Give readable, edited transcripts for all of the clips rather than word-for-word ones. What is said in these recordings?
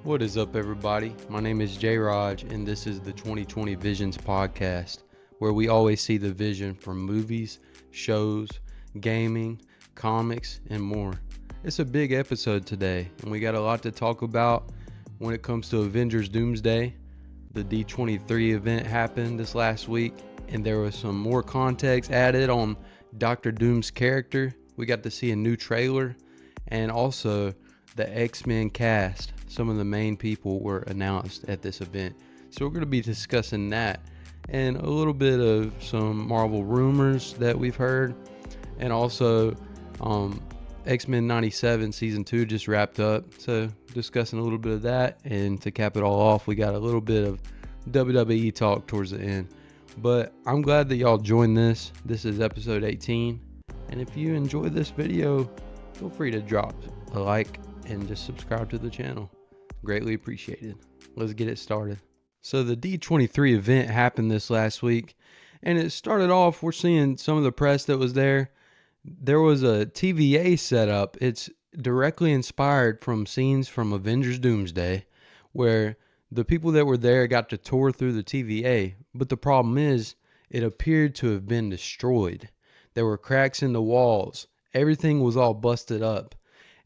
What is up, everybody? My name is J Raj, and this is the 2020 Visions podcast, where we always see the vision from movies, shows, gaming, comics, and more. It's a big episode today, and we got a lot to talk about when it comes to Avengers Doomsday. The D23 event happened this last week, and there was some more context added on Dr. Doom's character. We got to see a new trailer, and also the X-Men cast. Some of the main people were announced at this event. So we're going to be discussing that and a little bit of some Marvel rumors that we've heard. And also X-Men 97 season 2 just wrapped up. So discussing a little bit of that. And to cap it all off, we got a little bit of WWE talk towards the end. But I'm glad that y'all joined this. This is episode 18. And if you enjoy this video, feel free to drop a like and just subscribe to the channel. Greatly appreciated. Let's get it started. So the D23 event happened this last week, and it started off, we're seeing some of the press that was there. There was a TVA set up. It's directly inspired from scenes from Avengers Doomsday, where the people that were there got to tour through the TVA. But the problem is, it appeared to have been destroyed. There were cracks in the walls. Everything was all busted up.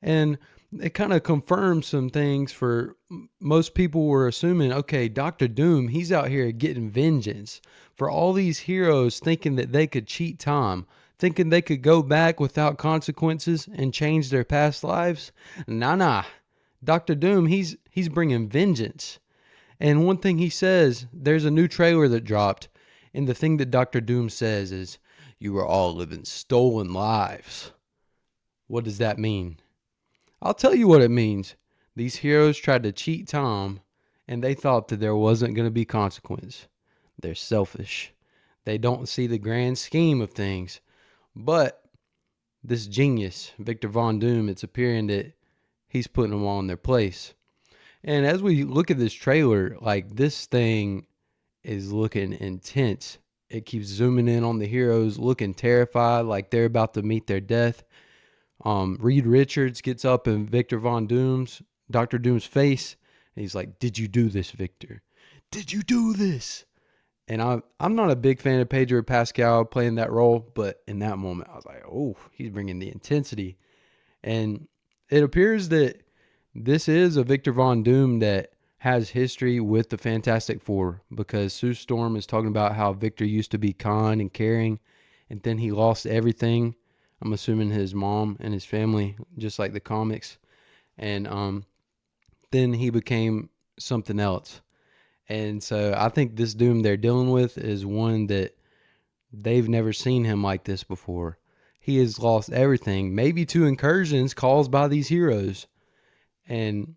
And it kind of confirmed some things. For most people were assuming, okay, Dr. Doom, he's out here getting vengeance for all these heroes thinking that they could cheat time, thinking they could go back without consequences and change their past lives. Nah. Dr. Doom, he's bringing vengeance. And one thing he says, there's a new trailer that dropped, and the thing that Dr. Doom says is, "You are all living stolen lives." What does that mean? I'll tell you what it means. These heroes tried to cheat Tom, and they thought that there wasn't going to be consequence. They're selfish. They don't see the grand scheme of things. But this genius, Victor Von Doom, it's appearing that he's putting them all in their place. And as we look at this trailer, like, this thing is looking intense. It keeps zooming in on the heroes, looking terrified, like they're about to meet their death. Reed Richards gets up in Dr. Doom's face, and he's like, "Did you do this, Victor? Did you do this?" And I'm not a big fan of Pedro Pascal playing that role, but in that moment, I was like, oh, he's bringing the intensity. And it appears that this is a Victor Von Doom that has history with the Fantastic Four, because Sue Storm is talking about how Victor used to be kind and caring, and then he lost everything. I'm assuming his mom and his family, just like the comics. And then he became something else. And so I think this Doom they're dealing with is one that they've never seen him like this before. He has lost everything, maybe to incursions caused by these heroes. And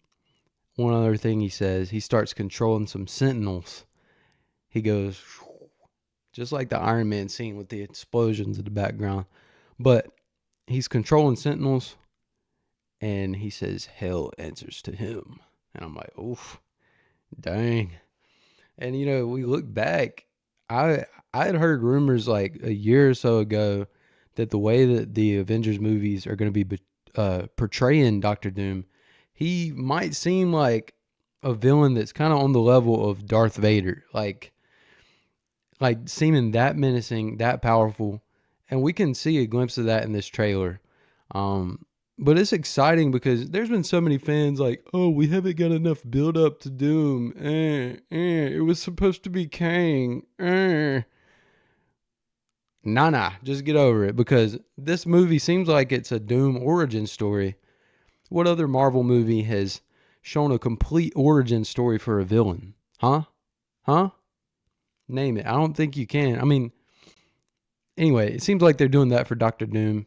one other thing he says, he starts controlling some sentinels. He goes, just like the Iron Man scene with the explosions in the background. But he's controlling sentinels, and he says hell answers to him. And I'm like, oof, dang. And, you know, we look back, I had heard rumors like a year or so ago that the way that the Avengers movies are going to be portraying Dr. Doom, he might seem like a villain that's kind of on the level of Darth Vader, like seeming that menacing, that powerful. And we can see a glimpse of that in this trailer. But it's exciting because there's been so many fans like, oh, we haven't got enough build up to Doom. It was supposed to be Kang. Nah, just get over it, because this movie seems like it's a Doom origin story. What other Marvel movie has shown a complete origin story for a villain? Huh? Name it. I don't think you can. I mean, anyway, it seems like they're doing that for Dr. Doom.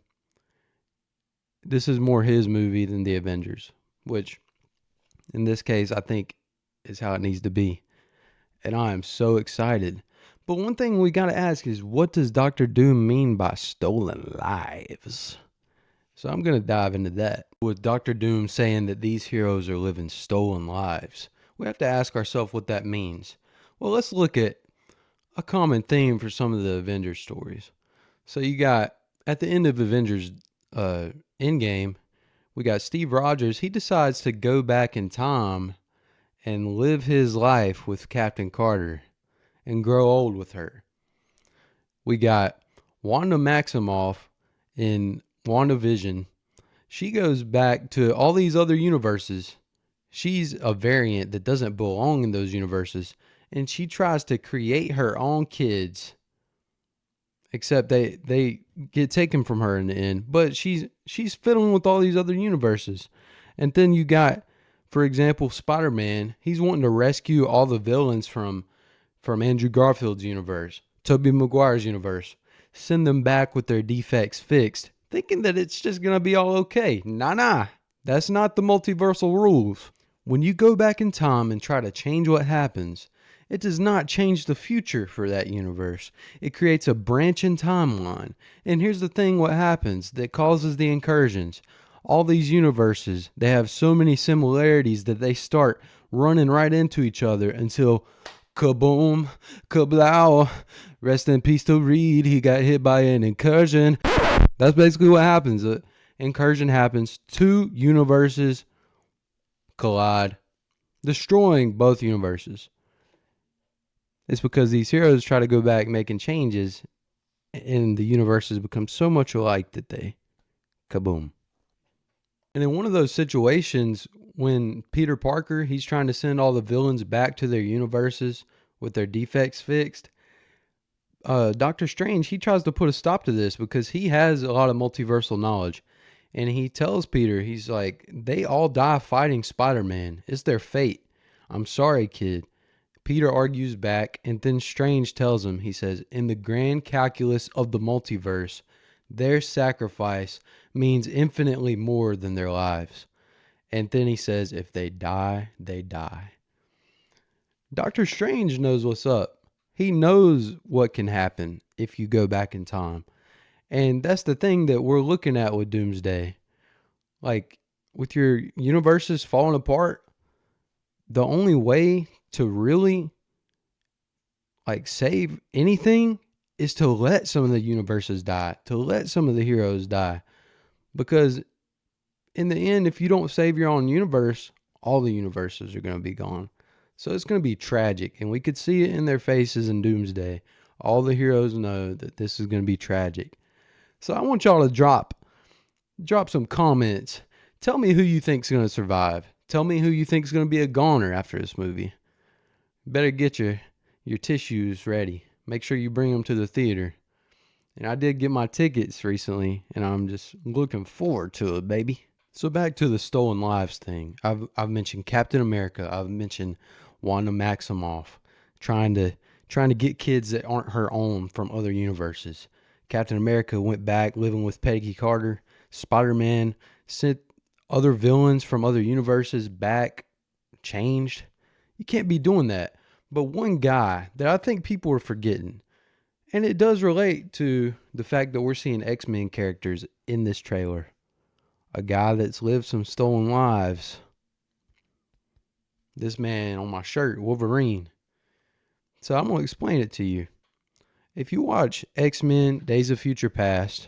This is more his movie than the Avengers, which in this case I think is how it needs to be. And I am so excited. But one thing we got to ask is, what does Dr. Doom mean by stolen lives? So I'm going to dive into that. With Dr. Doom saying that these heroes are living stolen lives, we have to ask ourselves what that means. Well, let's look at a common theme for some of the Avengers stories. So you got, at the end of Avengers Endgame, we got Steve Rogers. He decides to go back in time and live his life with Captain Carter and grow old with her. We got Wanda Maximoff in WandaVision. She goes back to all these other universes. She's a variant that doesn't belong in those universes, and she tries to create her own kids, except they get taken from her in the end. But she's fiddling with all these other universes. And then you got, for example, Spider-Man. He's wanting to rescue all the villains from Andrew Garfield's universe, Tobey Maguire's universe, send them back with their defects fixed, thinking that it's just going to be all okay. Nah. That's not the multiversal rules. When you go back in time and try to change what happens, it does not change the future for that universe. It creates a branching timeline. And here's the thing, what happens that causes the incursions. All these universes, they have so many similarities that they start running right into each other until kaboom, kablow, rest in peace to Reed. He got hit by an incursion. That's basically what happens. An incursion happens. Two universes collide, destroying both universes. It's because these heroes try to go back making changes, and the universes become so much alike that they kaboom. And in one of those situations, when Peter Parker, he's trying to send all the villains back to their universes with their defects fixed, Doctor Strange, he tries to put a stop to this because he has a lot of multiversal knowledge. And he tells Peter, he's like, they all die fighting Spider-Man. It's their fate. I'm sorry, kid. Peter argues back, and then Strange tells him, he says, in the grand calculus of the multiverse, their sacrifice means infinitely more than their lives. And then he says, if they die, they die. Doctor Strange knows what's up. He knows what can happen if you go back in time. And that's the thing that we're looking at with Doomsday. Like, with your universes falling apart, the only way to really, like, save anything is to let some of the universes die, to let some of the heroes die. Because in the end, if you don't save your own universe, all the universes are going to be gone. So it's going to be tragic. And we could see it in their faces in Doomsday. All the heroes know that this is going to be tragic. So I want y'all to drop some comments. Tell me who you think's going to survive. Tell me who you think's going to be a goner after this movie. Better get your tissues ready. Make sure you bring them to the theater. And I did get my tickets recently, and I'm just looking forward to it, baby. So back to the stolen lives thing. I've mentioned Captain America. I've mentioned Wanda Maximoff trying to get kids that aren't her own from other universes. Captain America went back living with Peggy Carter. Spider-Man sent other villains from other universes back, changed. You can't be doing that. But one guy that I think people are forgetting, and it does relate to the fact that we're seeing X-Men characters in this trailer. A guy that's lived some stolen lives. This man on my shirt, Wolverine. So I'm going to explain it to you. If you watch X-Men Days of Future Past,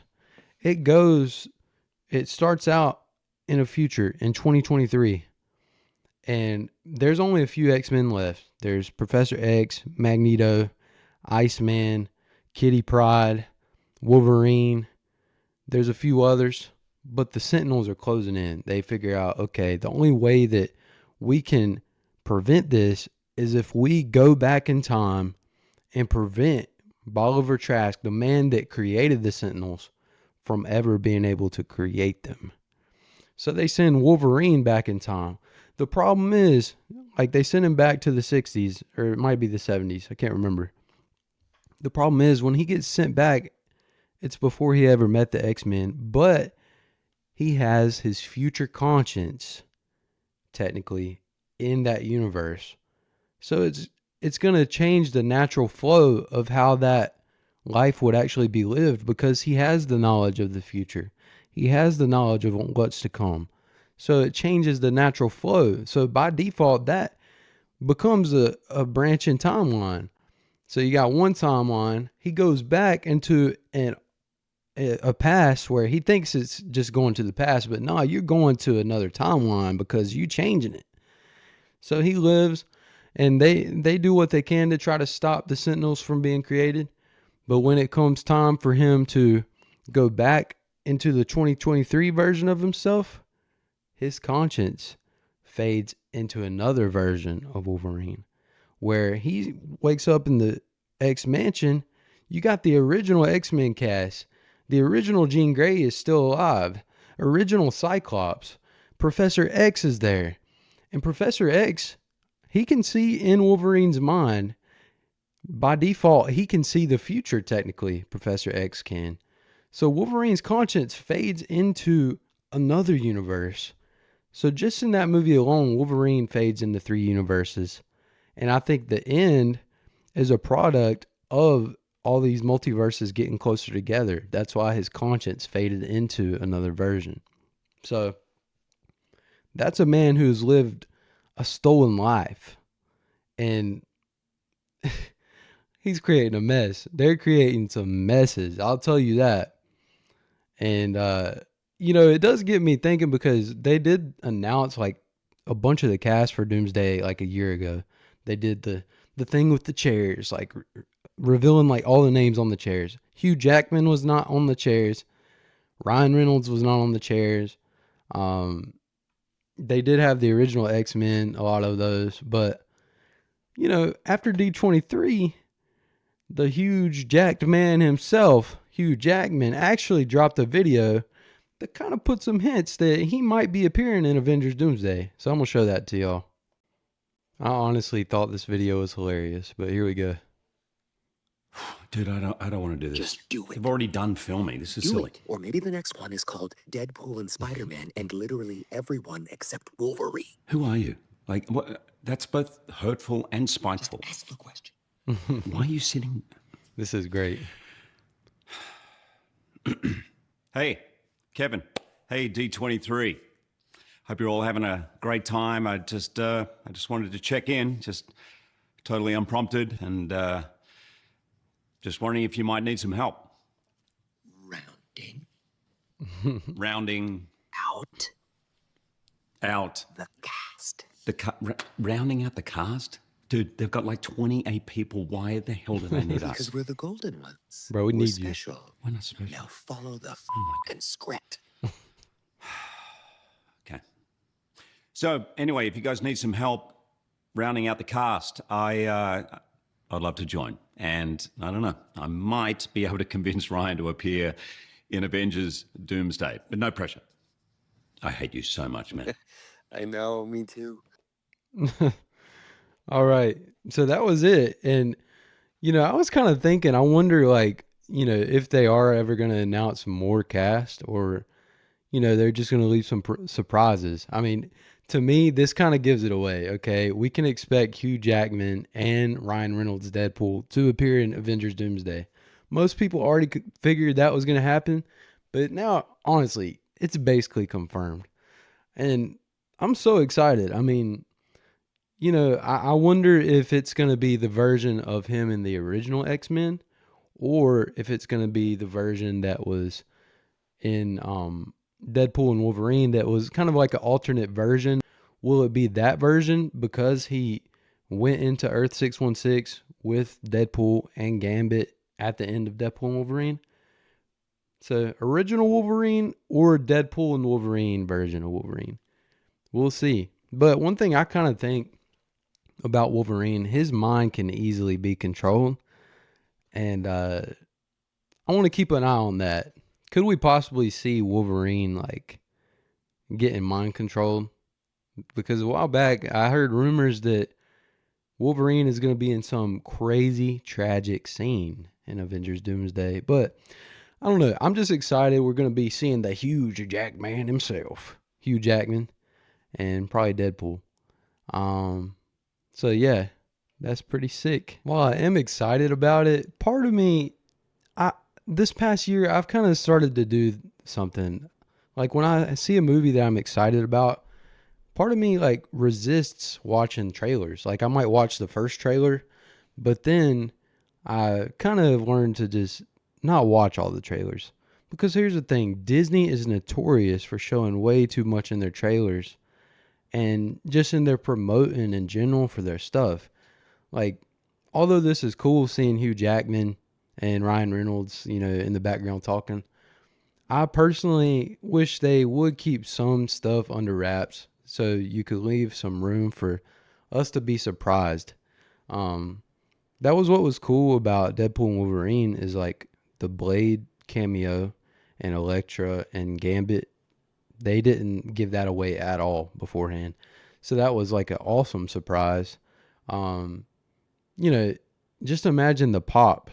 it starts out in a future in 2023. And there's only a few X-Men left. There's Professor X, Magneto, Iceman, Kitty Pryde, Wolverine. There's a few others, but the Sentinels are closing in. They figure out, okay, the only way that we can prevent this is if we go back in time and prevent Bolivar Trask, the man that created the Sentinels, from ever being able to create them. So they send Wolverine back in time. The problem is, like, they send him back to the 60s, or it might be the 70s. I can't remember. The problem is, when he gets sent back, it's before he ever met the X-Men, but he has his future conscience, technically, in that universe. So it's going to change the natural flow of how that life would actually be lived, because he has the knowledge of the future. He has the knowledge of what's to come. So it changes the natural flow. So by default, that becomes a branching timeline. So you got one timeline. He goes back into a past where he thinks it's just going to the past, but no, you're going to another timeline because you're changing it. So he lives, and they do what they can to try to stop the Sentinels from being created. But when it comes time for him to go back into the 2023 version of himself, his conscience fades into another version of Wolverine, where he wakes up in the X Mansion. You got the original X-Men cast. The original Jean Grey is still alive. Original Cyclops. Professor X is there. And Professor X, he can see in Wolverine's mind. By default, he can see the future, technically, Professor X can. So Wolverine's conscience fades into another universe. So just in that movie alone, Wolverine fades into 3 universes. And I think the end is a product of all these multiverses getting closer together. That's why his conscience faded into another version. So that's a man who's lived a stolen life. And he's creating a mess. They're creating some messes. I'll tell you that. And, it does get me thinking, because they did announce like a bunch of the cast for Doomsday like a year ago. They did the thing with the chairs, like revealing like all the names on the chairs. Hugh Jackman was not on the chairs. Ryan Reynolds was not on the chairs. They did have the original X-Men, a lot of those. But, after D23, the huge jacked man himself, Hugh Jackman, actually dropped a video that kind of put some hints that he might be appearing in Avengers Doomsday. So I'm going to show that to y'all. I honestly thought this video was hilarious, but here we go. Dude, I don't want to do this. Just do it. They've already done filming. This is Do silly. it. Or maybe the next one is called Deadpool and Spider-Man and literally everyone except Wolverine. Who are you? Like, what? That's both hurtful and spiteful. Just ask the question. Why are you sitting? This is great. Hey, Kevin. Hey, D23. Hope you're all having a great time. I just wanted to check in, just totally unprompted, and just wondering if you might need some help. Rounding Rounding out out the cast. rounding out the cast? Dude, they've got like 28 people. Why the hell do they need us? Because we're the golden ones. Bro, we We're need special. you. We're not special. Now follow the fucking script. Okay. So anyway, if you guys need some help rounding out the cast, I'd love to join. And I don't know, I might be able to convince Ryan to appear in Avengers Doomsday, but no pressure. I hate you so much, man. I know, me too. All right. So that was it. And, I was kind of thinking, I wonder, like, if they are ever going to announce more cast, or, they're just going to leave some surprises. I mean, to me, this kind of gives it away. Okay. We can expect Hugh Jackman and Ryan Reynolds' Deadpool to appear in Avengers Doomsday. Most people already figured that was going to happen, but now, honestly, it's basically confirmed. And I'm so excited. I mean, I wonder if it's going to be the version of him in the original X-Men, or if it's going to be the version that was in Deadpool and Wolverine that was kind of like an alternate version. Will it be that version because he went into Earth 616 with Deadpool and Gambit at the end of Deadpool and Wolverine? So original Wolverine or Deadpool and Wolverine version of Wolverine? We'll see. But one thing I kind of think about Wolverine, his mind can easily be controlled. And I want to keep an eye on that. Could we possibly see Wolverine like getting mind controlled? Because a while back I heard rumors that Wolverine is going to be in some crazy tragic scene in Avengers Doomsday. But I don't know. I'm just excited. We're going to be seeing the huge Jackman himself, Hugh Jackman, and probably Deadpool. So yeah, that's pretty sick. While I am excited about it, part of me, this past year, I've kind of started to do something. Like when I see a movie that I'm excited about, part of me like resists watching trailers. Like I might watch the first trailer, but then I kind of learned to just not watch all the trailers. Because here's the thing, Disney is notorious for showing way too much in their trailers. and just in their promoting in general for their stuff. Like, although this is cool seeing Hugh Jackman and Ryan Reynolds, in the background talking, I personally wish they would keep some stuff under wraps so you could leave some room for us to be surprised. That was what was cool about Deadpool and Wolverine is like the Blade cameo and Elektra and Gambit. They didn't give that away at all beforehand. So that was like an awesome surprise. Just imagine the pop.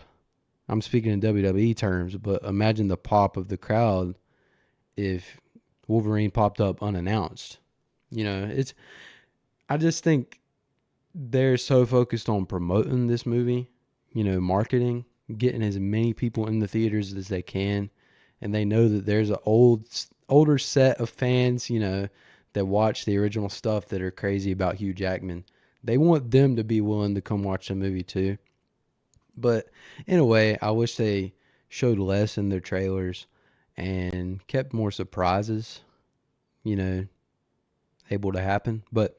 I'm speaking in WWE terms, but imagine the pop of the crowd if Wolverine popped up unannounced. I just think they're so focused on promoting this movie, marketing, getting as many people in the theaters as they can. And they know that there's an older set of fans, that watch the original stuff that are crazy about Hugh Jackman. They want them to be willing to come watch the movie too. But in a way, I wish they showed less in their trailers and kept more surprises, able to happen. But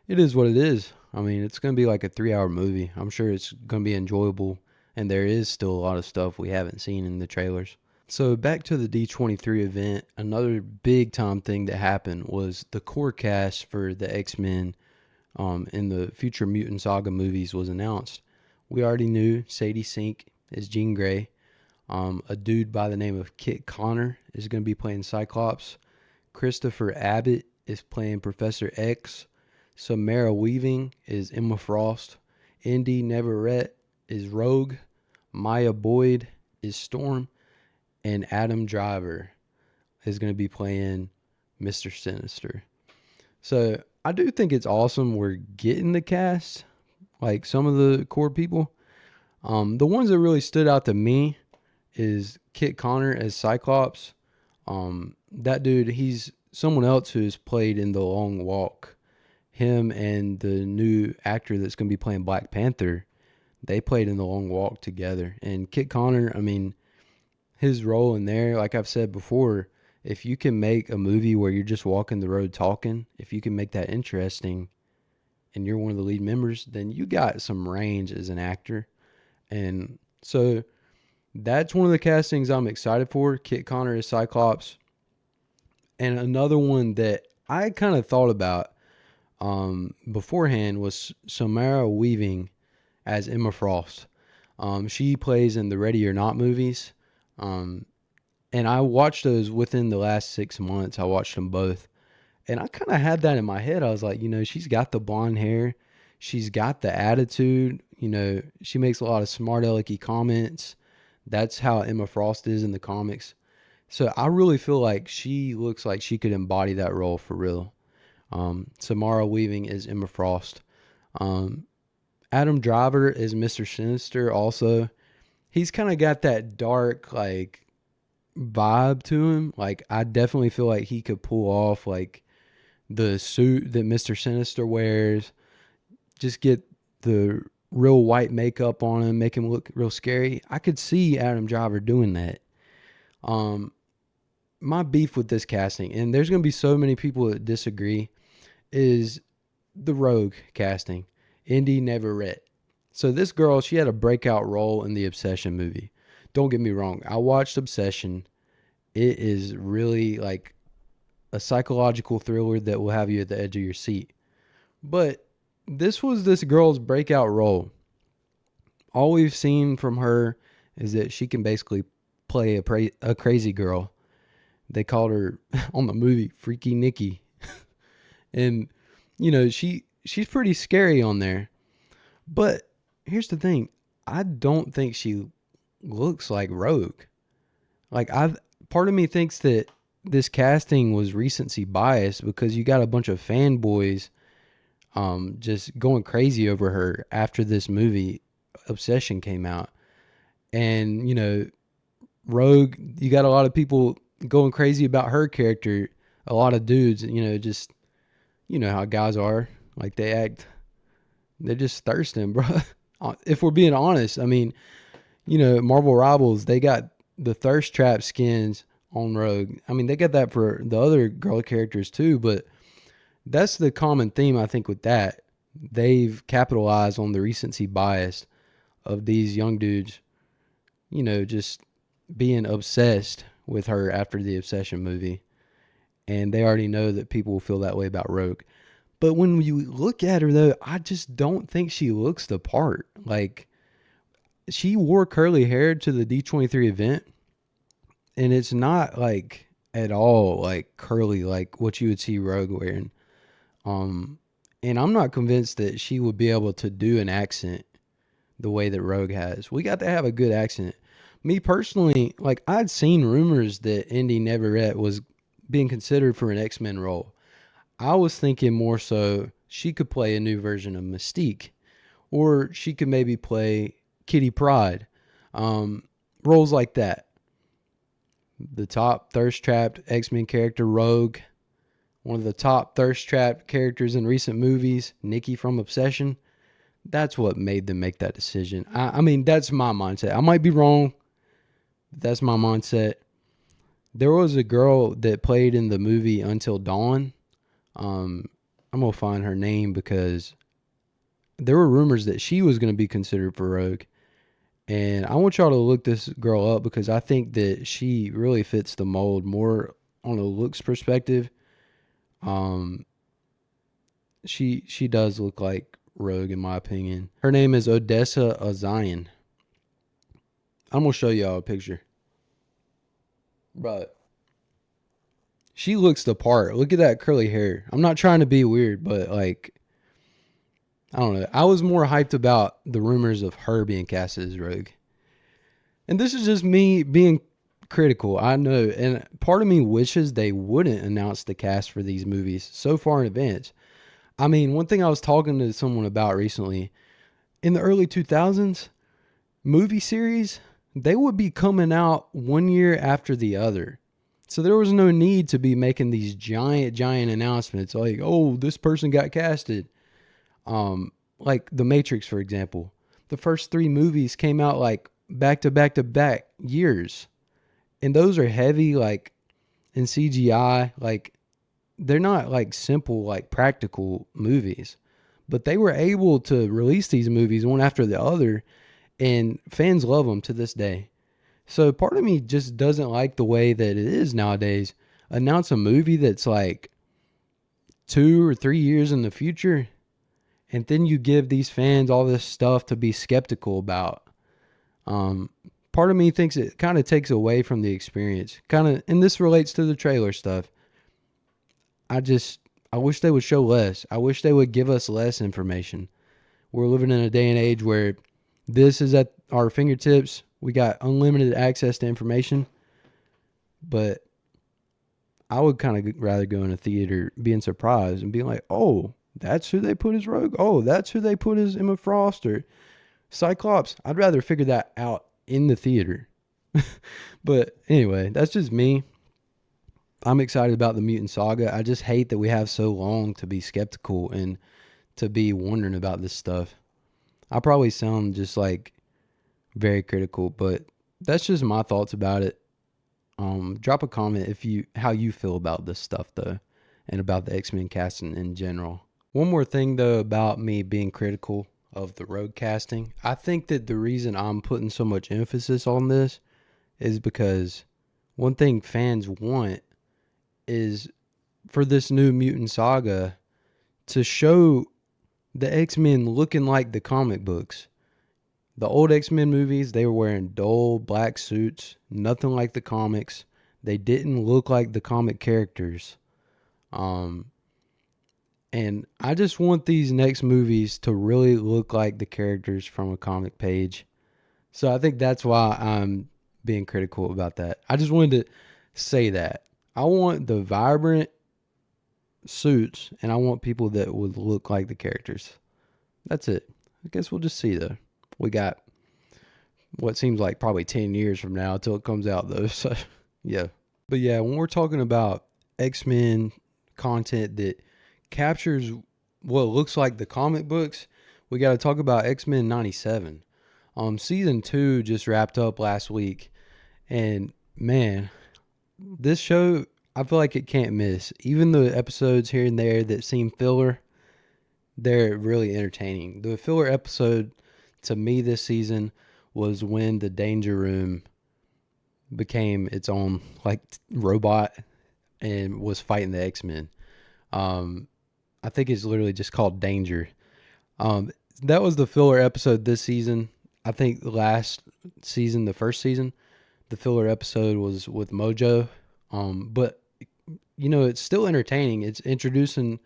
it is what it is. I mean, it's going to be like a 3-hour movie. I'm sure it's going to be enjoyable. And there is still a lot of stuff we haven't seen in the trailers. So back to the D23 event, another big time thing that happened was the core cast for the X-Men in the future Mutant Saga movies was announced. We already knew Sadie Sink is Jean Grey. A dude by the name of Kit Connor is going to be playing Cyclops. Christopher Abbott is playing Professor X. Samara Weaving is Emma Frost. Indy Neverett is Rogue. Maya Boyd is Storm. And Adam Driver is going to be playing Mr. Sinister. So I do think it's awesome we're getting the cast, like some of the core people. The ones that really stood out to me is Kit Connor as Cyclops. That dude, he's someone else who's played in The Long Walk. Him and the new actor that's going to be playing Black Panther, they played in The Long Walk together. And Kit Connor, I mean, his role in there, like I've said before, if you can make a movie where you're just walking the road talking, if you can make that interesting and you're one of the lead members, then you got some range as an actor. And so that's one of the castings I'm excited for. Kit Connor as Cyclops. And another one that I kind of thought about beforehand was Samara Weaving as Emma Frost. She plays in the Ready or Not movies. And I watched those within the last 6 months. I watched them both. And I kind of had that in my head. I was like, she's got the blonde hair. She's got the attitude. She makes a lot of smart alecky comments. That's how Emma Frost is in the comics. So I really feel like she looks like she could embody that role for real. Samara Weaving is Emma Frost. Adam Driver is Mr. Sinister also. He's kind of got that dark, like, vibe to him. Like, I definitely feel like he could pull off, like, the suit that Mr. Sinister wears. Just get the real white makeup on him, make him look real scary. I could see Adam Driver doing that. My beef with this casting, and there's going to be so many people that disagree, is the Rogue casting. Indy Neverett. So this girl, she had a breakout role in the Obsession movie. Don't get me wrong. I watched Obsession. It is really like a psychological thriller that will have you at the edge of your seat. But this was this girl's breakout role. All we've seen from her is that she can basically play a crazy girl. They called her on the movie Freaky Nikki. And, she's pretty scary on there. But here's the thing. I don't think she looks like Rogue. Like, part of me thinks that this casting was recency bias because you got a bunch of fanboys just going crazy over her after this movie Obsession came out. And, Rogue, you got a lot of people going crazy about her character. A lot of dudes, just, how guys are. Like, they're just thirsting, bro. If we're being honest, I mean, Marvel Rivals, they got the thirst trap skins on Rogue. I mean, they got that for the other girl characters too, but that's the common theme, I think, with that. They've capitalized on the recency bias of these young dudes, just being obsessed with her after the Obsession movie. And they already know that people will feel that way about Rogue. But when you look at her, though, I just don't think she looks the part. Like, she wore curly hair to the D23 event, and it's not, like, at all, like, curly, like what you would see Rogue wearing. And I'm not convinced that she would be able to do an accent the way that Rogue has. We got to have a good accent. Me personally, like, I'd seen rumors that Indy Neverett was being considered for an X-Men role. I was thinking more so she could play a new version of Mystique, or she could maybe play Kitty Pryde, roles like that. The top thirst-trapped X-Men character, Rogue. One of the top thirst-trapped characters in recent movies, Nikki from Obsession. That's what made them make that decision. I mean, that's my mindset. I might be wrong, but that's my mindset. There was a girl that played in the movie Until Dawn. I'm going to find her name because there were rumors that she was going to be considered for Rogue. And I want y'all to look this girl up because I think that she really fits the mold more on a looks perspective. She does look like Rogue in my opinion. Her name is Odessa Ozian. I'm going to show y'all a picture. But she looks the part. Look at that curly hair. I'm not trying to be weird, but like, I don't know. I was more hyped about the rumors of her being cast as Rogue. And this is just me being critical, I know. And part of me wishes they wouldn't announce the cast for these movies so far in advance. I mean, one thing I was talking to someone about recently, in the early 2000s, movie series, they would be coming out 1 year after the other. So there was no need to be making these giant announcements like, oh, this person got casted. Like The Matrix, for example. The first 3 movies came out like back to back years. And those are heavy, like, in CGI. Like, they're not like simple, like practical movies. But they were able to release these movies one after the other. And fans love them to this day. So part of me just doesn't like the way that it is nowadays. Announce a movie that's like 2 or 3 years in the future, and then you give these fans all this stuff to be skeptical about. Part of me thinks it kind of takes away from the experience. And this relates to the trailer stuff. I wish they would show less. I wish they would give us less information. We're living in a day and age where this is at our fingertips. We got unlimited access to information, but I would kind of rather go in a theater being surprised and being like, oh, that's who they put as Rogue. Oh, that's who they put as Emma Frost or Cyclops. I'd rather figure that out in the theater. But anyway, that's just me. I'm excited about the Mutant Saga. I just hate that we have so long to be skeptical and to be wondering about this stuff. I probably sound just like very critical, but that's just my thoughts about it. Drop a comment how you feel about this stuff though, and about the X-Men casting in general. One more thing though about me being critical of the Rogue casting. I think that the reason I'm putting so much emphasis on this is because one thing fans want is for this new Mutant Saga to show the X-Men looking like the comic books. The old X-Men movies, they were wearing dull black suits, nothing like the comics. They didn't look like the comic characters. And I just want these next movies to really look like the characters from a comic page. So I think that's why I'm being critical about that. I just wanted to say that. I want the vibrant suits, and I want people that would look like the characters. That's it. I guess we'll just see though. We got what seems like probably 10 years from now until it comes out though. So yeah. But yeah, when we're talking about X-Men content that captures what looks like the comic books, we got to talk about X-Men 97. Season 2 just wrapped up last week, and man, this show, I feel like it can't miss. Even the episodes here and there that seem filler, they're really entertaining. The filler episode to me this season was when the Danger Room became its own like robot and was fighting the X-Men. I think it's literally just called Danger. That was the filler episode this season. I think last season, the first season, the filler episode was with Mojo. But it's still entertaining. It's introducing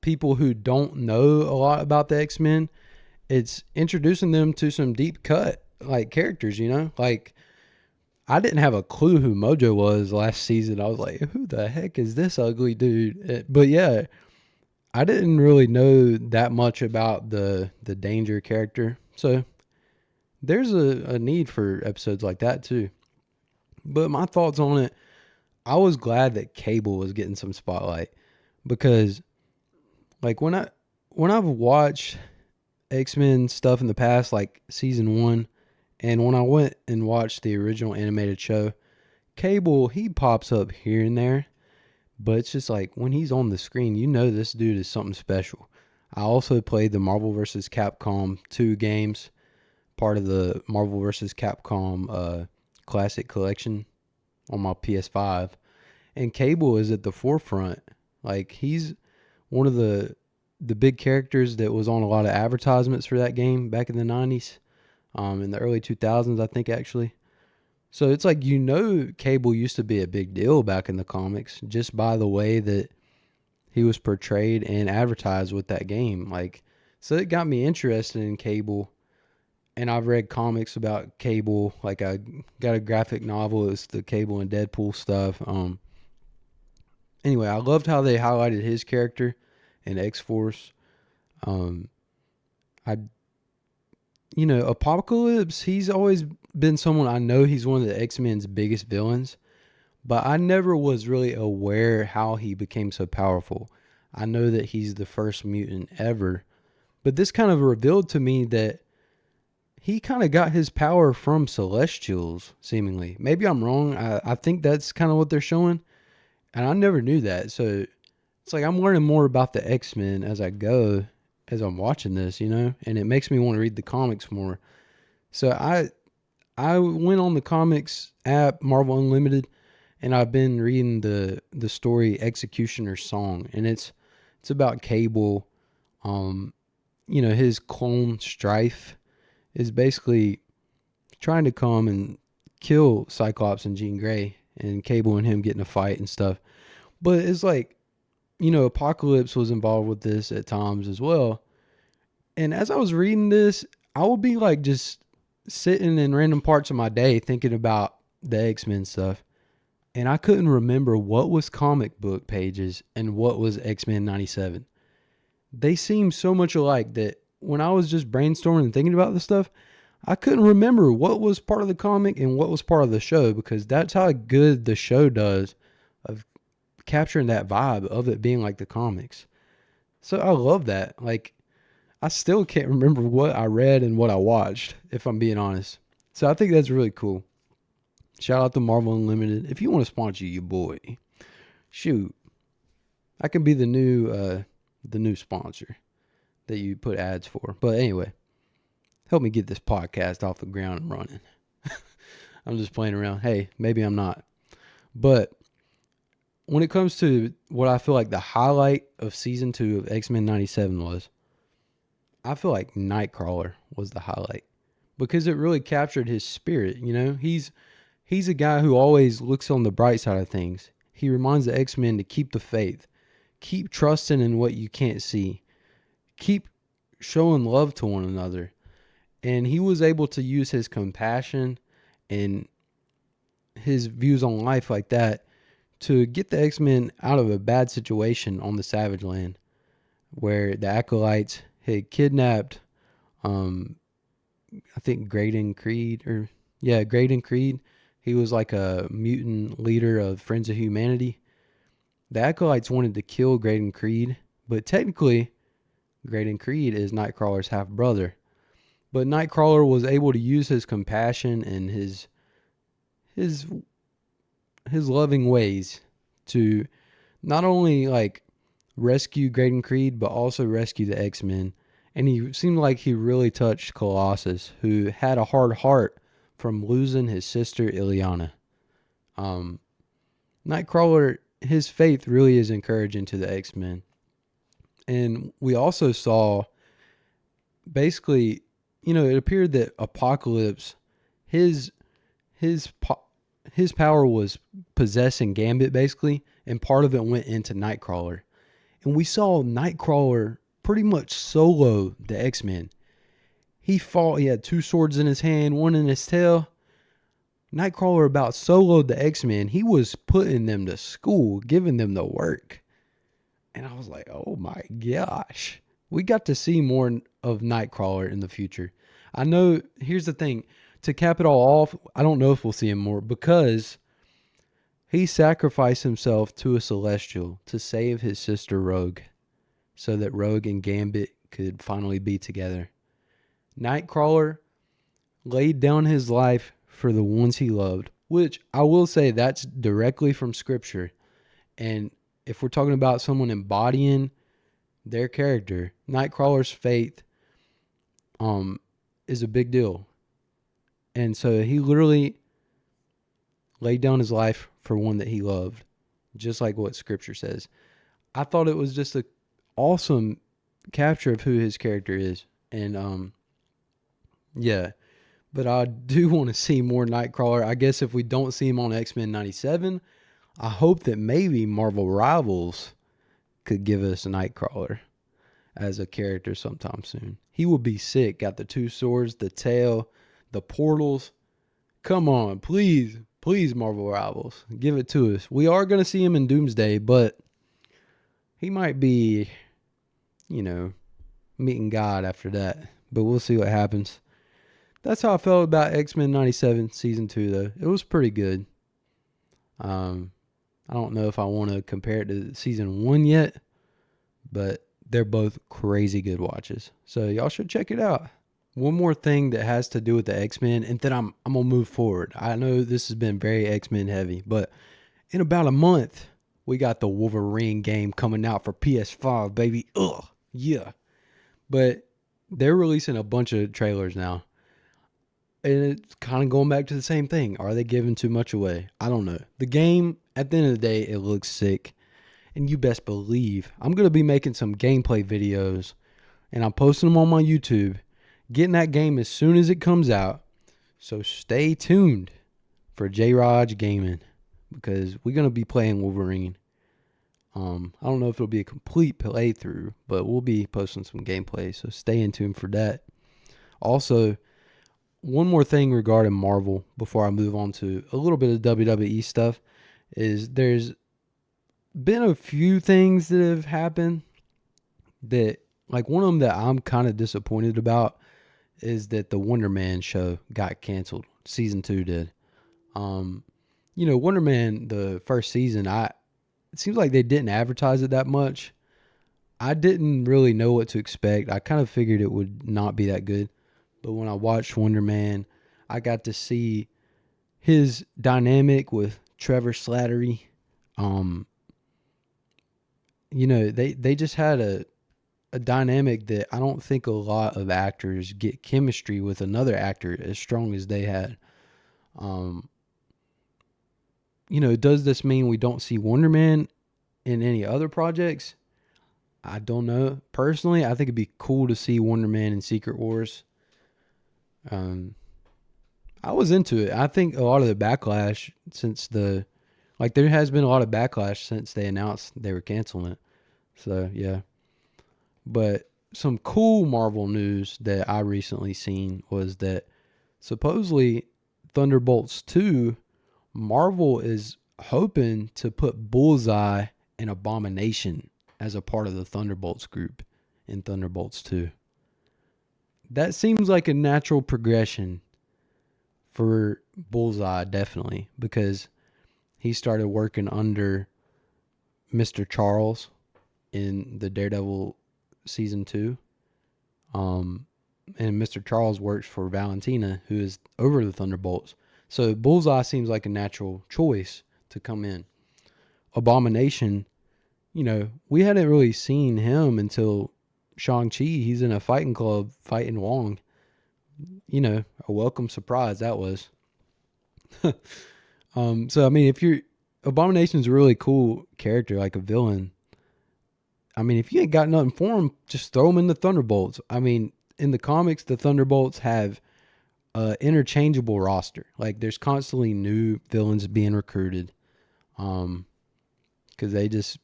people who don't know a lot about the X-Men. It's introducing them to some deep cut like characters, like I didn't have a clue who Mojo was last season. I was like, who the heck is this ugly dude? But yeah, I didn't really know that much about the Danger character. So there's a need for episodes like that too. But my thoughts on it, I was glad that Cable was getting some spotlight because like when I've watched X-Men stuff in the past, like season 1, and when I went and watched the original animated show, Cable, he pops up here and there, but it's just like when he's on the screen, this dude is something special. I also played the Marvel vs. Capcom 2 games, part of the Marvel vs. Capcom Classic Collection on my PS5, and Cable is at the forefront. Like he's one of the big characters that was on a lot of advertisements for that game back in the 90s, in the early 2000s, I think actually. So it's like, Cable used to be a big deal back in the comics just by the way that he was portrayed and advertised with that game. Like, so it got me interested in Cable, and I've read comics about Cable. Like I got a graphic novel. It's the Cable and Deadpool stuff. Anyway, I loved how they highlighted his character in X-Force. Apocalypse, he's always been someone I know he's one of the X-Men's biggest villains, but I never was really aware how he became so powerful. I know that he's the first mutant ever, but this kind of revealed to me that he kind of got his power from Celestials, seemingly. Maybe I'm wrong. I think that's kind of what they're showing, and I never knew that. So it's like I'm learning more about the X-Men as I go, as I'm watching this, and it makes me want to read the comics more. So I went on the comics app, Marvel Unlimited, and I've been reading the story Executioner's Song, and it's about Cable. His clone Strife is basically trying to come and kill Cyclops and Jean Grey, and Cable and him getting a fight and stuff. But it's like, Apocalypse was involved with this at times as well. And as I was reading this, I would be like just sitting in random parts of my day thinking about the X-Men stuff. And I couldn't remember what was comic book pages and what was X-Men 97. They seem so much alike that when I was just brainstorming and thinking about this stuff, I couldn't remember what was part of the comic and what was part of the show, because that's how good the show does of capturing that vibe of it being like the comics. So I love that. Like, I still can't remember what I read and what I watched, if I'm being honest. So I think that's really cool. Shout out to Marvel Unlimited. If you want to sponsor your boy, shoot, I can be the new sponsor that you put ads for. But anyway, help me get this podcast off the ground and running. I'm just playing around. Hey, maybe I'm not. But when it comes to what I feel like the highlight of season 2 of X-Men 97 was, I feel like Nightcrawler was the highlight, because it really captured his spirit. He's a guy who always looks on the bright side of things. He reminds the X-Men to keep the faith, keep trusting in what you can't see, keep showing love to one another. And he was able to use his compassion and his views on life like that to get the X-Men out of a bad situation on the Savage Land, where the Acolytes had kidnapped, I think Graydon Creed. He was like a mutant leader of Friends of Humanity. The Acolytes wanted to kill Graydon Creed, but technically, Graydon Creed is Nightcrawler's half-brother. But Nightcrawler was able to use his compassion and his loving ways to not only like rescue Graydon Creed, but also rescue the X-Men. And he seemed like he really touched Colossus, who had a hard heart from losing his sister Ileana. Nightcrawler, his faith really is encouraging to the X-Men. And we also saw, basically, it appeared that Apocalypse, his power was possessing Gambit, basically, and part of it went into Nightcrawler. And we saw Nightcrawler pretty much solo the X-Men. He fought, he had 2 swords in his hand, 1 in his tail. Nightcrawler about soloed the X-Men. He was putting them to school, giving them the work. And I was like, oh my gosh. We got to see more of Nightcrawler in the future. I know, here's the thing. To cap it all off, I don't know if we'll see him more because he sacrificed himself to a Celestial to save his sister Rogue so that Rogue and Gambit could finally be together. Nightcrawler laid down his life for the ones he loved, which I will say that's directly from Scripture. And if we're talking about someone embodying their character, Nightcrawler's faith is a big deal. And so he literally laid down his life for one that he loved, just like what Scripture says. I thought it was just an awesome capture of who his character is. And yeah, but I do want to see more Nightcrawler. I guess if we don't see him on X-Men 97, I hope that maybe Marvel Rivals could give us Nightcrawler as a character sometime soon. He will be sick. Got the 2 swords, the tail, the portals. Come on, please, Marvel Rivals, give it to us. We are going to see him in Doomsday, but he might be, meeting God after that. But we'll see what happens. That's how I felt about X-Men 97 Season 2, though. It was pretty good. I don't know if I want to compare it to Season 1 yet, but they're both crazy good watches. So y'all should check it out. One more thing that has to do with the X-Men, and then I'm going to move forward. I know this has been very X-Men heavy, but in about a month, we got the Wolverine game coming out for PS5, baby. Ugh, yeah. But they're releasing a bunch of trailers now. And it's kind of going back to the same thing. Are they giving too much away? I don't know. The game, at the end of the day, it looks sick. And you best believe I'm going to be making some gameplay videos. And I'm posting them on my YouTube. Getting that game as soon as it comes out. So stay tuned for J-Raj Gaming. Because we're going to be playing Wolverine. I don't know if it'll be a complete playthrough. But we'll be posting some gameplay. So stay in tune for that. Also, one more thing regarding Marvel before I move on to a little bit of WWE stuff is there's been a few things that have happened that, like, one of them that I'm kind of disappointed about is that the Wonderman show got canceled. Season 2 did. Wonderman, the first season, it seems like they didn't advertise it that much. I didn't really know what to expect. I kind of figured it would not be that good. But when I watched Wonderman, I got to see his dynamic with Trevor Slattery. They just had a dynamic that I don't think a lot of actors get chemistry with another actor as strong as they had. Does this mean we don't see Wonderman in any other projects? I don't know. Personally, I think it'd be cool to see Wonderman in Secret Wars. I was into it. I think a lot of the backlash there has been a lot of backlash since they announced they were canceling it. So, yeah. But some cool Marvel news that I recently seen was that supposedly Thunderbolts 2, Marvel is hoping to put Bullseye and Abomination as a part of the Thunderbolts group in Thunderbolts 2. That seems like a natural progression for Bullseye, definitely, because he started working under Mr. Charles in the Daredevil Season 2. And Mr. Charles works for Valentina, who is over the Thunderbolts. So Bullseye seems like a natural choice to come in. Abomination, we hadn't really seen him until Shang-Chi. He's in a fighting club fighting Wong. A welcome surprise that was. So, I mean, Abomination's a really cool character, like a villain. I mean, if you ain't got nothing for him, just throw him in the Thunderbolts. I mean, in the comics, the Thunderbolts have an interchangeable roster. Like, there's constantly new villains being recruited. Because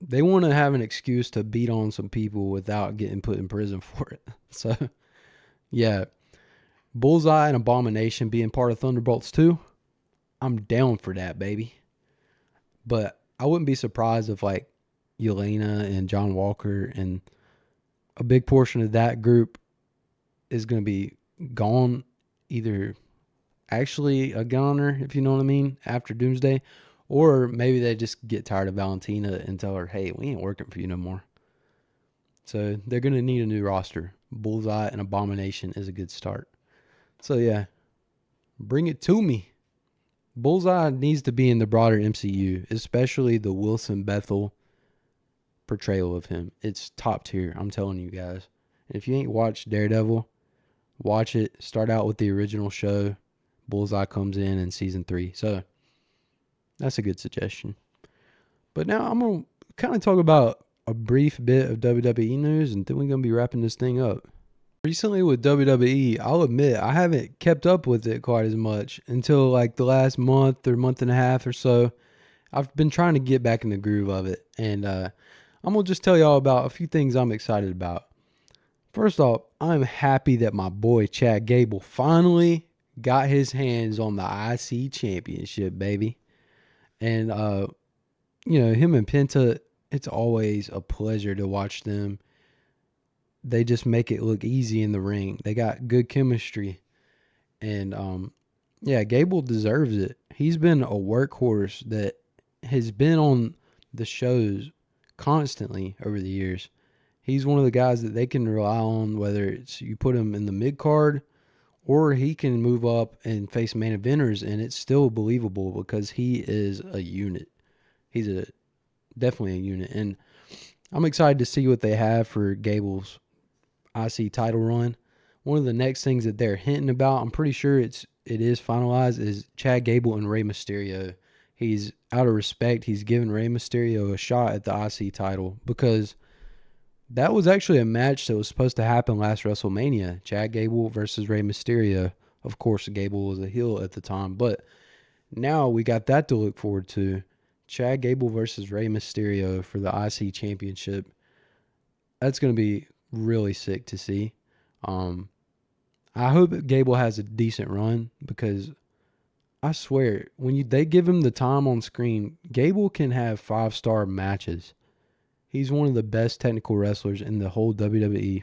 they want to have an excuse to beat on some people without getting put in prison for it. So, yeah. Bullseye and Abomination being part of Thunderbolts too. I'm down for that, baby. But I wouldn't be surprised if, like, Yelena and John Walker and a big portion of that group is going to be gone, either actually a goner, if you know what I mean, after Doomsday, or maybe they just get tired of Valentina and tell her, hey, we ain't working for you no more. So they're going to need a new roster. Bullseye and Abomination is a good start. So yeah, bring it to me. Bullseye needs to be in the broader MCU, especially the Wilson Bethel portrayal of him. It's top tier, I'm telling you guys. And if you ain't watched Daredevil, watch it. Start out with the original show. Bullseye comes in season 3. So that's a good suggestion. But now I'm going to kind of talk about a brief bit of WWE news, and then we're going to be wrapping this thing up. Recently with WWE, I'll admit I haven't kept up with it quite as much until like the last month or month and a half or so. I've been trying to get back in the groove of it, and I'm going to just tell y'all about a few things I'm excited about. First off, I'm happy that my boy Chad Gable finally got his hands on the IC championship, baby. And, him and Penta, it's always a pleasure to watch them. They just make it look easy in the ring. They got good chemistry. And, Gable deserves it. He's been a workhorse that has been on the shows constantly over the years. He's one of the guys that they can rely on, whether it's you put him in the mid-card or he can move up and face main eventers, and it's still believable because he is a unit. He's definitely a unit. And I'm excited to see what they have for Gable's IC title run. One of the next things that they're hinting about, I'm pretty sure it is finalized, is Chad Gable and Rey Mysterio. He's, out of respect, he's giving Rey Mysterio a shot at the IC title because that was actually a match that was supposed to happen last WrestleMania. Chad Gable versus Rey Mysterio. Of course, Gable was a heel at the time, but now we got that to look forward to. Chad Gable versus Rey Mysterio for the IC championship. That's going to be really sick to see. I hope Gable has a decent run because I swear, when they give him the time on screen, Gable can have 5-star matches. He's one of the best technical wrestlers in the whole WWE.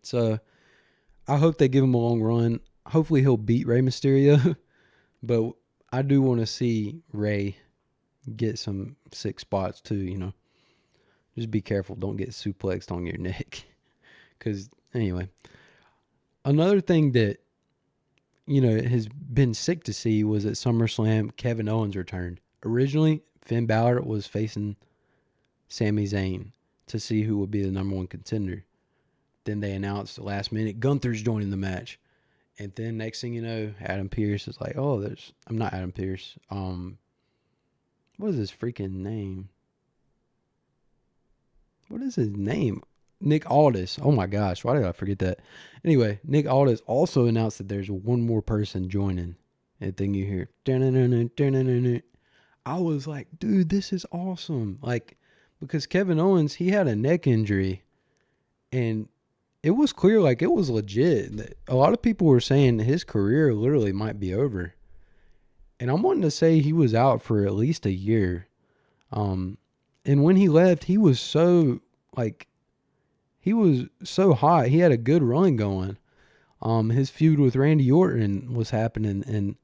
So I hope they give him a long run. Hopefully he'll beat Rey Mysterio. But I do want to see Rey get some sick spots too, Just be careful. Don't get suplexed on your neck. Because, anyway. Another thing that, has been sick to see was at SummerSlam, Kevin Owens returned. Originally, Finn Balor was facing Sami Zayn to see who would be the number 1 contender. Then they announced the last minute Gunther's joining the match. And then next thing you know, Adam Pearce is like, I'm not Adam Pearce. What is his freaking name? What is his name? Nick Aldis. Oh my gosh, why did I forget that? Anyway, Nick Aldis also announced that there's one more person joining. And then you hear, I was like, dude, this is awesome. Like, because Kevin Owens, he had a neck injury. And it was clear, like, it was legit. A lot of people were saying his career literally might be over. And I'm wanting to say he was out for at least a year. And when he left, he was so hot. He had a good run going. His feud with Randy Orton was happening, and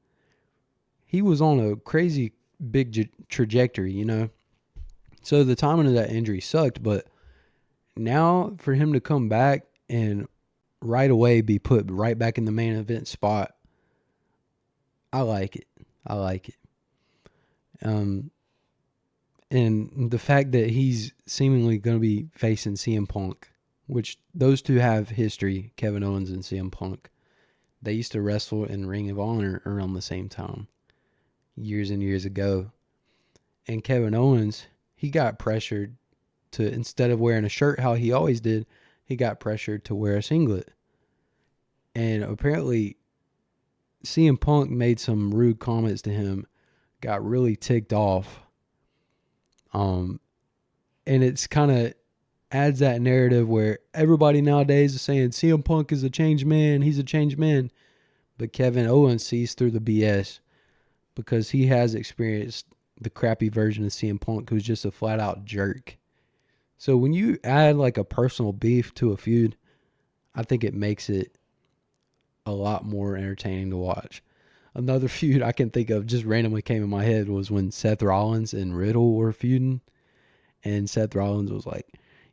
he was on a crazy big trajectory, So the timing of that injury sucked, but now for him to come back and right away be put right back in the main event spot, I like it. And the fact that he's seemingly going to be facing CM Punk, which those two have history, Kevin Owens and CM Punk. They used to wrestle in Ring of Honor around the same time, years and years ago. And Kevin Owens, he got pressured to, instead of wearing a shirt how he always did, he got pressured to wear a singlet. And apparently CM Punk made some rude comments to him, got really ticked off. And it's kind of adds that narrative where everybody nowadays is saying CM Punk is a changed man, he's a changed man. But Kevin Owens sees through the BS because he has experienced the crappy version of CM Punk, who's just a flat out jerk. So when you add like a personal beef to a feud, I think it makes it a lot more entertaining to watch. Another feud I can think of just randomly came in my head was when Seth Rollins and Riddle were feuding. And Seth Rollins was like,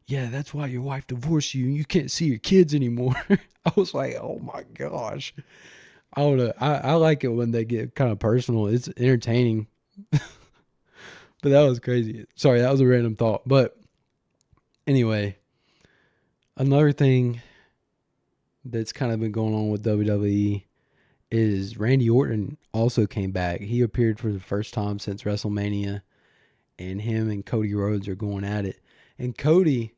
yeah, that's why your wife divorced you. You can't see your kids anymore. I was like, oh my gosh. I don't know. I like it when they get kind of personal. It's entertaining. But that was crazy. Sorry, that was a random thought. But anyway, another thing that's kind of been going on with WWE is Randy Orton also came back. He appeared for the first time since WrestleMania, and him and Cody Rhodes are going at it. And Cody,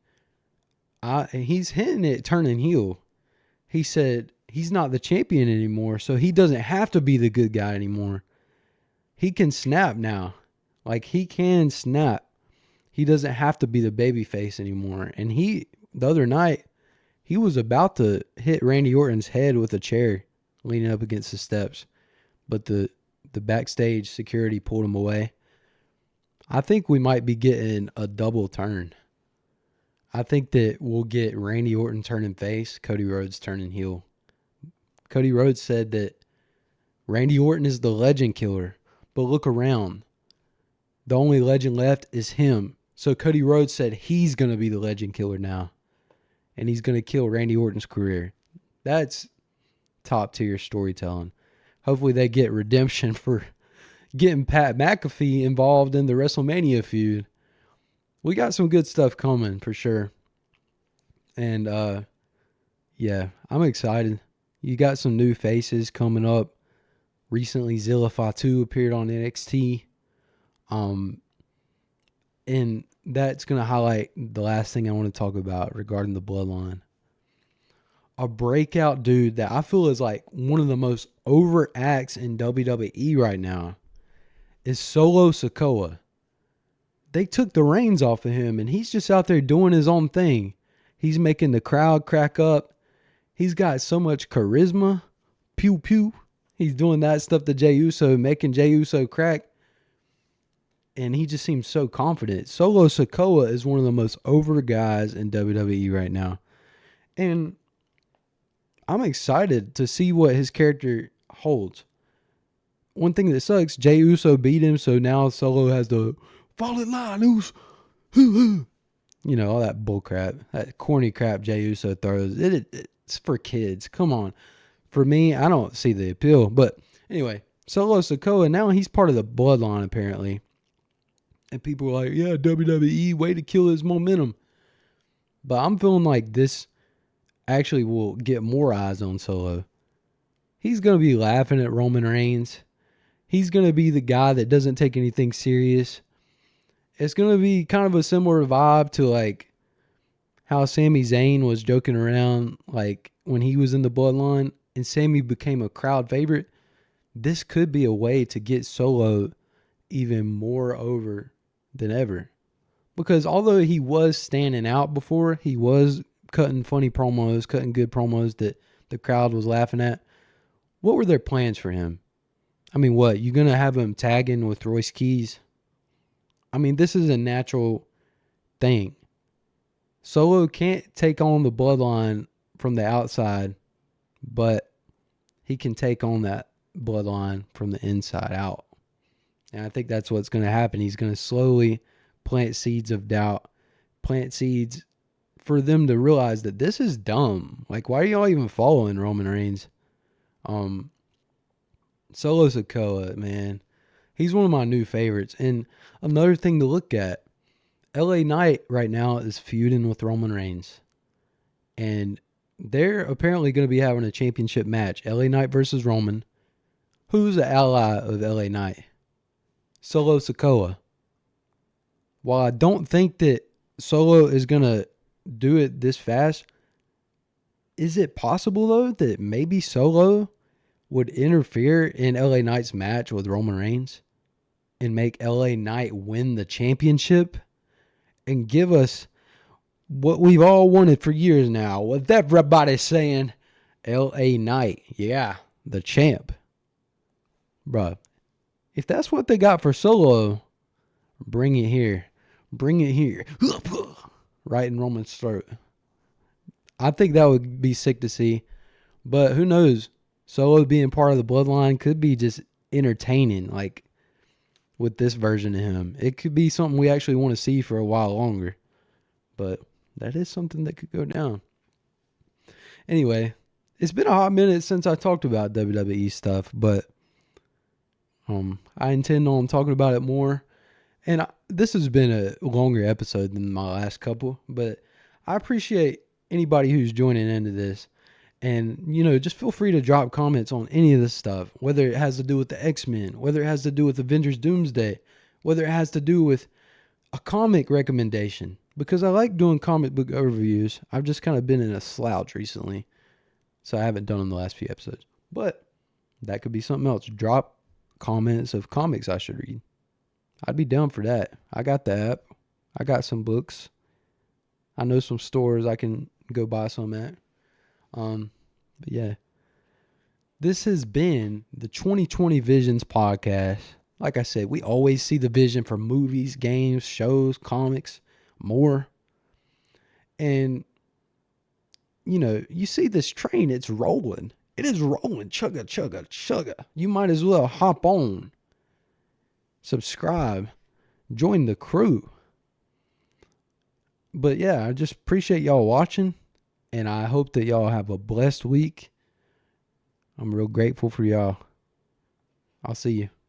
he's hinting at turning heel. He said he's not the champion anymore, so he doesn't have to be the good guy anymore. He can snap now. Like, he can snap. He doesn't have to be the babyface anymore. And the other night, he was about to hit Randy Orton's head with a chair leaning up against the steps. But the backstage security pulled him away. I think we might be getting a double turn. I think that we'll get Randy Orton turning face, Cody Rhodes turning heel. Cody Rhodes said that Randy Orton is the legend killer. But look around. The only legend left is him. So Cody Rhodes said he's going to be the legend killer now. And he's going to kill Randy Orton's career. That's top tier storytelling. Hopefully they get redemption for getting Pat McAfee involved in the WrestleMania feud. We got some good stuff coming for sure. And yeah, I'm excited. You got some new faces coming up. Recently, Zilla Fatu appeared on NXT. And that's going to highlight the last thing I want to talk about regarding the bloodline. A breakout dude that I feel is like one of the most over acts in WWE right now is Solo Sikoa. They took the reins off of him, and he's just out there doing his own thing. He's making the crowd crack up. He's got so much charisma. Pew, pew. He's doing that stuff to Jey Uso, making Jey Uso crack. And he just seems so confident. Solo Sikoa is one of the most over guys in WWE right now. And I'm excited to see what his character holds. One thing that sucks, Jey Uso beat him, so now Solo has the fall in line, Uso. You know, all that bull crap. That corny crap Jey Uso throws. It's for kids. Come on. For me, I don't see the appeal. But anyway, Solo Sikoa, now he's part of the bloodline apparently. And people are like, yeah, WWE, way to kill his momentum. But I'm feeling like this actually will get more eyes on Solo. He's going to be laughing at Roman Reigns. He's going to be the guy that doesn't take anything serious. It's going to be kind of a similar vibe to like how Sami Zayn was joking around like when he was in the bloodline and Sami became a crowd favorite. This could be a way to get Solo even more over than ever. Because although he was standing out before, he was cutting funny promos, cutting good promos that the crowd was laughing at. What were their plans for him? I mean, what? You going to have him tagging with Royce Keys? I mean, this is a natural thing. Solo can't take on the bloodline from the outside, but he can take on that bloodline from the inside out. And I think that's what's going to happen. He's going to slowly plant seeds of doubt, plant seeds for them to realize that this is dumb. Like, why are y'all even following Roman Reigns? Solo Sikoa, man. He's one of my new favorites. And another thing to look at, LA Knight right now is feuding with Roman Reigns. And they're apparently going to be having a championship match. LA Knight versus Roman. Who's the ally of LA Knight? Solo Sikoa. While I don't think that Solo is going to do it this fast, is it possible, though, that maybe Solo would interfere in LA Knight's match with Roman Reigns and make LA Knight win the championship and give us what we've all wanted for years now, with everybody saying LA Knight, yeah, the champ. Bruh, if that's what they got for Solo, bring it here. Bring it here. Right in Roman's throat. I think that would be sick to see. But who knows? Solo being part of the bloodline could be just entertaining, like with this version of him. It could be something we actually want to see for a while longer. But that is something that could go down. Anyway, it's been a hot minute since I talked about WWE stuff, but I intend on talking about it more. And this has been a longer episode than my last couple, but I appreciate anybody who's joining into this. And, just feel free to drop comments on any of this stuff, whether it has to do with the X-Men, whether it has to do with Avengers Doomsday, whether it has to do with a comic recommendation, because I like doing comic book overviews. I've just kind of been in a slouch recently, so I haven't done them the last few episodes. But that could be something else. Drop comments of comics I should read. I'd be down for that. I got the app. I got some books. I know some stores I can go buy some at. But yeah, this has been the 2020 Visions podcast. Like I said, we always see the vision for movies, games, shows, comics, more. And, you see this train, it's rolling. It is rolling. Chugga, chugga, chugga. You might as well hop on. Subscribe. Join the crew. But yeah, I just appreciate y'all watching. And I hope that y'all have a blessed week. I'm real grateful for y'all. I'll see you.